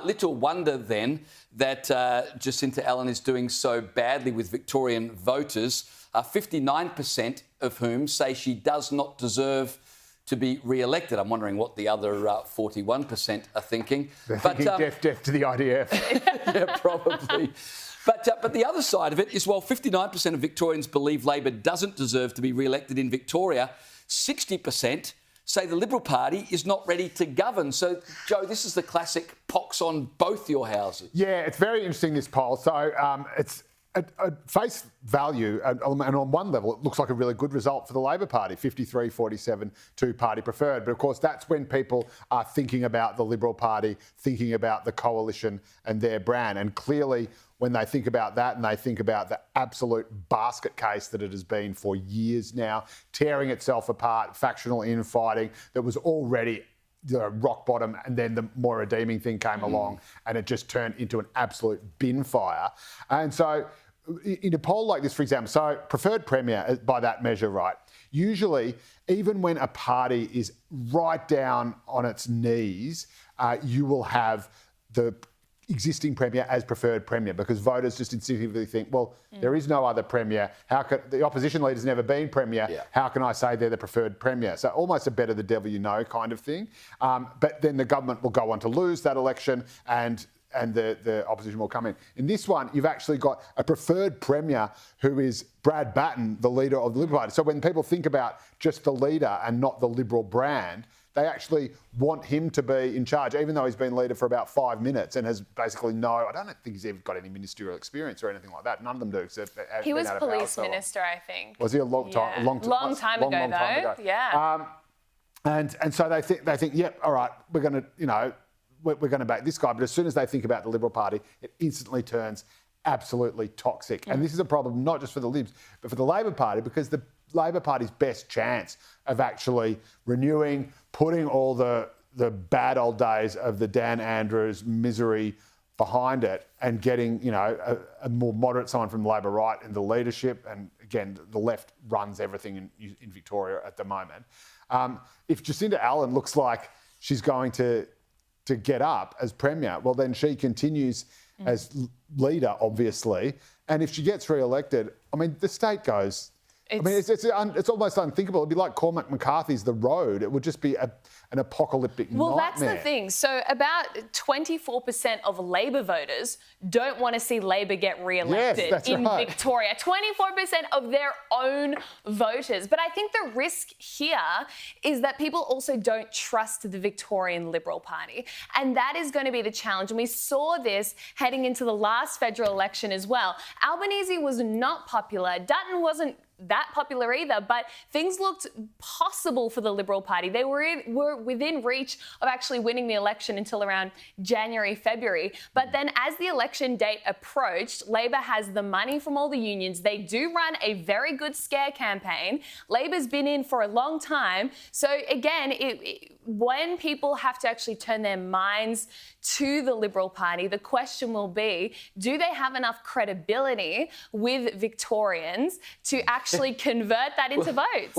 Little wonder then that Jacinta Allen is doing so badly with Victorian voters, 59% of whom say she does not deserve to be re-elected. I'm wondering what the other 41% are thinking. They're thinking deaf to the IDF. Yeah, probably. But the other side of it is, while 59% of Victorians believe Labor doesn't deserve to be re-elected in Victoria, 60% say the Liberal Party is not ready to govern. So, Joe, this is the classic pox on both your houses. Yeah, it's very interesting, this poll. So it's at face value, and on one level, it looks like a really good result for the Labor Party, 53-47 to party preferred. But of course, that's when people are thinking about the Liberal Party, thinking about the coalition and their brand. And clearly, when they think about that and they think about the absolute basket case that it has been for years now, tearing itself apart, factional infighting that was already rock bottom, and then the more redeeming thing came along and it just turned into an absolute bin fire. And so in a poll like this, for example, so preferred premier by that measure, right, usually even when a party is right down on its knees, you will have the existing premier as preferred premier, because voters just instinctively think, well, there is no other premier. How could the opposition leader's never been premier? Yeah. How can I say they're the preferred premier? So almost a better the devil you know kind of thing. But then the government will go on to lose that election, and the opposition will come in. In this one, you've actually got a preferred premier who is Brad Batten, the leader of the Liberal Party. So when people think about just the leader and not the Liberal brand, they actually want him to be in charge, even though he's been leader for about 5 minutes and has basically I don't think he's ever got any ministerial experience or anything like that. None of them do. He was police minister, I think. Was he a long time? Long time ago. Yeah. And so they think, yep, all right, we're going to, we're going to back this guy. But as soon as they think about the Liberal Party, it instantly turns absolutely toxic. And this is a problem not just for the Libs, but for the Labor Party, because the Labor Party's best chance of actually renewing, putting all the bad old days of the Dan Andrews misery behind it and getting, a more moderate someone from the Labor right in the leadership. And again, the left runs everything in Victoria at the moment. If Jacinta Allen looks like she's going to get up as premier, well, then she continues as leader, obviously. And if she gets re-elected, the state goes... It's almost unthinkable. It'd be like Cormac McCarthy's The Road. It would just be an apocalyptic nightmare. Well, that's the thing. So about 24% of Labor voters don't want to see Labor get re-elected in Victoria. 24% of their own voters. But I think the risk here is that people also don't trust the Victorian Liberal Party. And that is going to be the challenge. And we saw this heading into the last federal election as well. Albanese was not popular. Dutton wasn't that popular either, but things looked possible for the Liberal Party. They were within reach of actually winning the election until around January, February. But then as the election date approached, Labor has the money from all the unions. They do run a very good scare campaign. Labor's been in for a long time. So again, when people have to actually turn their minds to the Liberal Party, the question will be, do they have enough credibility with Victorians to actually convert that into votes?